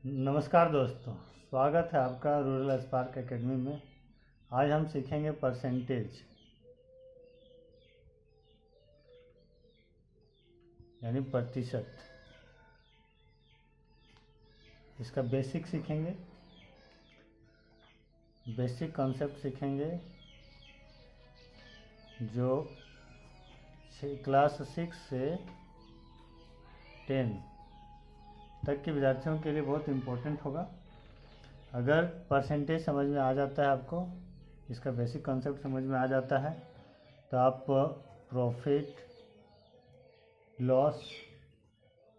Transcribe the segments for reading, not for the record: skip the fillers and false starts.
नमस्कार दोस्तों, स्वागत है आपका रूरल स्पार्क एकेडमी में। आज हम सीखेंगे परसेंटेज यानी प्रतिशत। इसका बेसिक सीखेंगे, बेसिक कॉन्सेप्ट सीखेंगे जो क्लास 6 से 10 तक के विद्यार्थियों के लिए बहुत इम्पोर्टेंट होगा। अगर परसेंटेज समझ में आ जाता है, आपको इसका बेसिक कॉन्सेप्ट समझ में आ जाता है, तो आप प्रॉफिट लॉस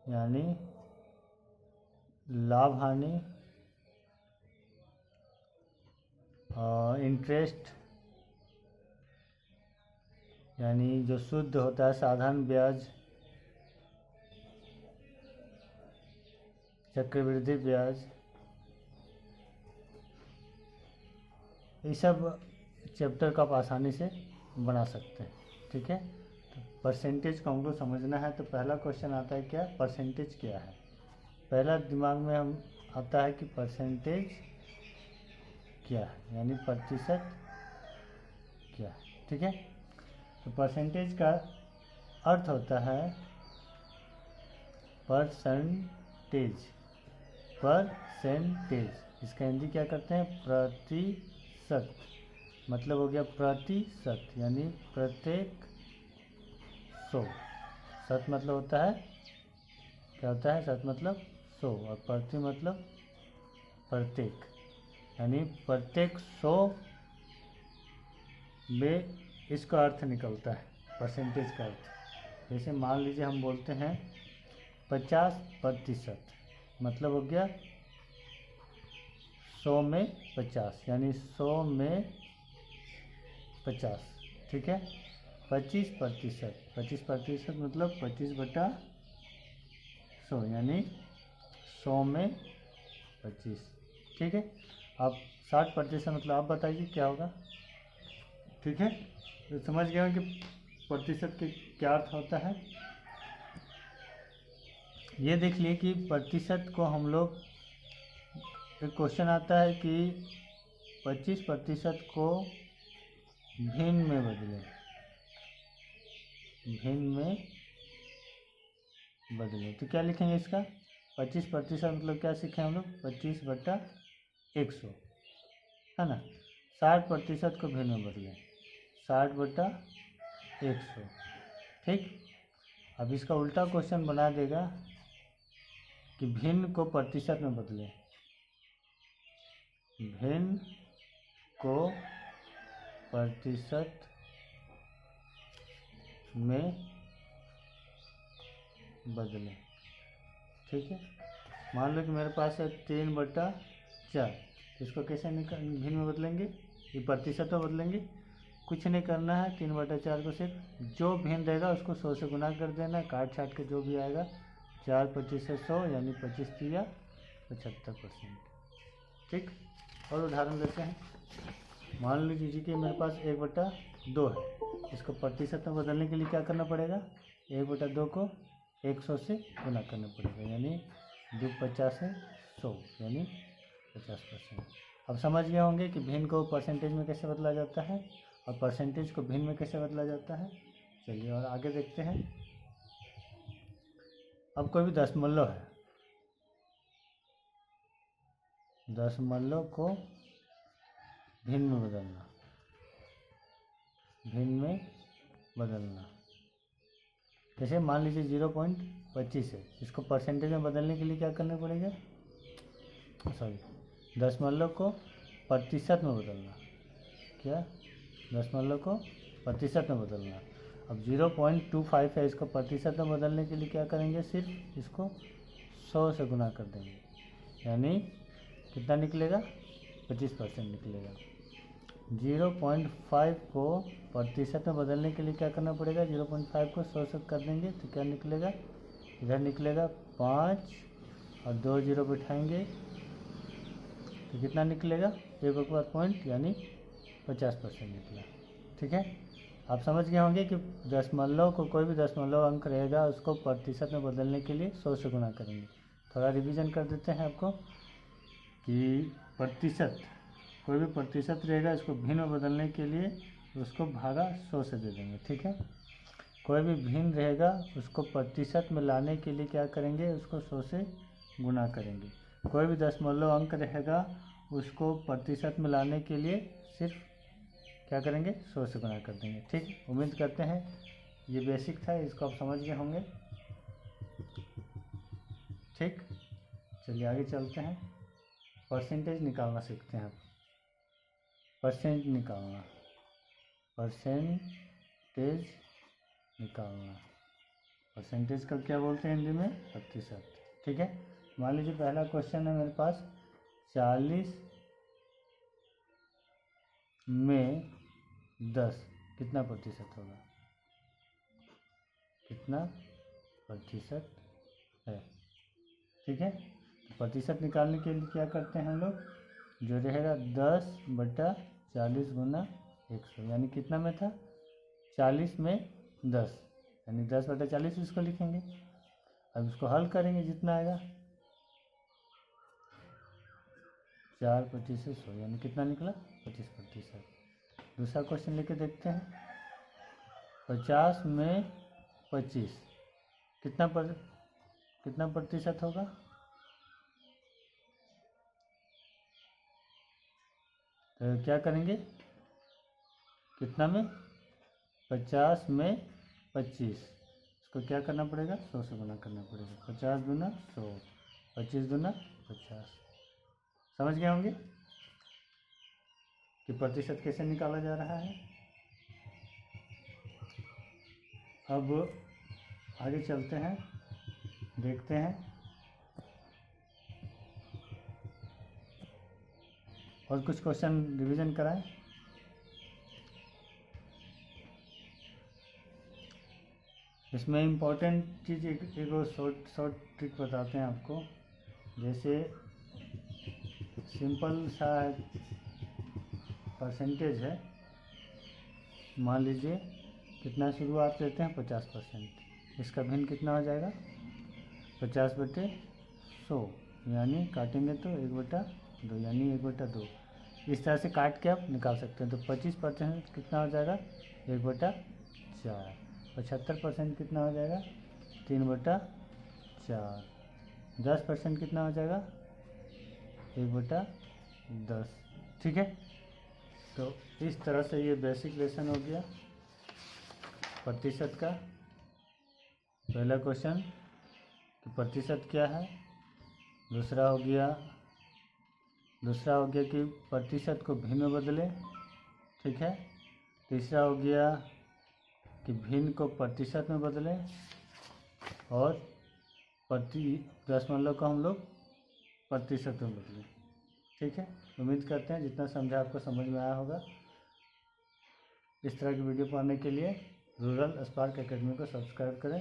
यानी लाभ हानि, इंटरेस्ट यानी जो शुद्ध होता है साधारण ब्याज, चक्रवृद्धि ब्याज, ये सब चैप्टर का आप आसानी से बना सकते हैं। ठीक है, तो परसेंटेज को हमको समझना है। तो पहला क्वेश्चन आता है, क्या परसेंटेज क्या है। पहला दिमाग में हम आता है कि परसेंटेज क्या है, यानी प्रतिशत क्या है। ठीक है, तो परसेंटेज का अर्थ होता है परसेंटेज। इसका हिंदी क्या करते हैं, प्रतिशत। मतलब हो गया प्रतिशत, यानी प्रत्येक 100। शत मतलब होता है, क्या होता है, शत मतलब 100 और प्रति मतलब प्रत्येक, यानी प्रत्येक 100 में इसका अर्थ निकलता है परसेंटेज का अर्थ। जैसे मान लीजिए हम बोलते हैं 50%, मतलब हो गया 100 में 50, यानी 100 में 50। ठीक है, 25% मतलब 25/100, यानी 100 में 25। ठीक है, अब 60% मतलब आप बताइए क्या होगा। ठीक है, तो समझ गए कि प्रतिशत के क्या अर्थ होता है। ये देख लिए कि प्रतिशत को हम लोग, एक क्वेश्चन आता है कि 25% को भिन्न में बदलें। तो क्या लिखेंगे इसका, 25% मतलब क्या सीखे हम लोग, 25/100 है ना। 60% को भिन्न में बदलें, 60/100। ठीक, अब इसका उल्टा क्वेश्चन बना देगा कि भिन्न को प्रतिशत में बदलें। भिन्न को प्रतिशत में बदलें। ठीक है, मान लो कि मेरे पास है 3/4, इसको कैसे भिन्न में बदलेंगे, ये प्रतिशत में बदलेंगे। कुछ नहीं करना है, 3/4 को सिर्फ जो भिन्न देगा उसको 100 से गुना कर देना है, काट छाट के जो भी आएगा। 4×25 = 100, यानी 25×3 = 75%। ठीक, और उदाहरण लेते हैं। मान लीजिए कि मेरे पास 1/2 है, इसको प्रतिशत में बदलने के लिए क्या करना पड़ेगा, 1/2 को 100 से गुना करना पड़ेगा, यानी 2×50 = 100, यानी 50%। अब समझ गए होंगे कि भिन्न को परसेंटेज में कैसे बदला जाता है और परसेंटेज को भिन्न में कैसे बदला जाता है। चलिए और आगे देखते हैं। अब कोई भी दशमलव है, दशमलव को भिन्न में बदलना। जैसे मान लीजिए 0.25 है, इसको परसेंटेज में बदलने के लिए क्या करना पड़ेगा, दशमलव को प्रतिशत में बदलना। क्या, दशमलव को प्रतिशत में बदलना। अब 0.25 है, इसको प्रतिशत में बदलने के लिए क्या करेंगे, सिर्फ इसको 100 से गुना कर देंगे, यानी कितना निकलेगा, 25% निकलेगा। 0.5 को प्रतिशत में बदलने के लिए क्या करना पड़ेगा, 0.5 को 100 से कर देंगे तो क्या निकलेगा, इधर निकलेगा 5 और 2 0 बिठाएंगे तो कितना निकलेगा, एक के बाद पॉइंट, यानी 50% निकला। ठीक है, आप समझ गए होंगे कि दशमलव को, कोई भी दशमलव अंक रहेगा उसको प्रतिशत में बदलने के लिए 100 से गुना करेंगे। थोड़ा रिवीजन कर देते हैं आपको कि प्रतिशत, कोई भी प्रतिशत रहेगा इसको भिन्न में बदलने के लिए उसको भागा 100 से दे देंगे। ठीक है, कोई भी भिन्न रहेगा उसको प्रतिशत में लाने के लिए क्या करेंगे, उसको 100 से गुना करेंगे। कोई भी दशमलव अंक रहेगा उसको प्रतिशत में लाने के लिए सिर्फ क्या करेंगे, 100 से गुना कर देंगे। ठीक, उम्मीद करते हैं ये बेसिक था, इसको आप समझ गए होंगे। ठीक, चलिए आगे चलते हैं। परसेंटेज निकालना सीखते हैं आप। परसेंटेज निकालना, परसेंटेज निकालना, परसेंटेज का क्या बोलते हैं हिंदी में, प्रतिशत। ठीक है, मान लीजिए पहला क्वेश्चन है मेरे पास, 40 में 10 कितना प्रतिशत होगा, कितना प्रतिशत है। ठीक है, प्रतिशत निकालने के लिए क्या करते हैं हम लोग, जो रहेगा 10/40 गुना 100, यानी कितना में था, 40 में 10, यानी 10/40 इसको लिखेंगे। अब इसको हल करेंगे, जितना आएगा 4/25 100, यानी कितना निकला, 25%। दूसरा क्वेश्चन लेके देखते हैं, 50 में 25 कितना प्रतिशत होगा, तो क्या करेंगे, कितना में, 50 में 25, इसको क्या करना पड़ेगा, 100 से गुना करना पड़ेगा। 50 दूना 100, 25 दूना 50। समझ गए होंगे कि प्रतिशत कैसे निकाला जा रहा है। अब आगे चलते हैं, देखते हैं और कुछ क्वेश्चन रिवीजन कराएं। इसमें इम्पोर्टेंट चीज़ एक शॉर्ट ट्रिक बताते हैं आपको। जैसे सिंपल सा परसेंटेज है, मान लीजिए कितना शुरुआत लेते हैं, 50%, इसका भिन्न कितना हो जाएगा, 50/100, यानी काटेंगे तो 1/2, यानी 1/2। इस तरह से काट के आप निकाल सकते हैं। तो 25% कितना हो जाएगा, 1/4। 75% कितना हो जाएगा, 3/4। 10% कितना हो जाएगा, 1/10। ठीक है, तो इस तरह से ये बेसिक लेसन हो गया प्रतिशत का। पहला क्वेश्चन कि प्रतिशत क्या है, दूसरा हो गया कि प्रतिशत को भिन्न में बदलें। ठीक है, तीसरा हो गया कि भिन्न को प्रतिशत में बदलें, और दशमलव को हम लोग प्रतिशत में बदलें। ठीक है, उम्मीद करते हैं जितना समझा आपको समझ में आया होगा। इस तरह की वीडियो पाने के लिए रूरल स्पार्क एकेडमी को सब्सक्राइब करें,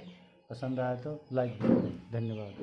पसंद आया तो लाइक करें। धन्यवाद।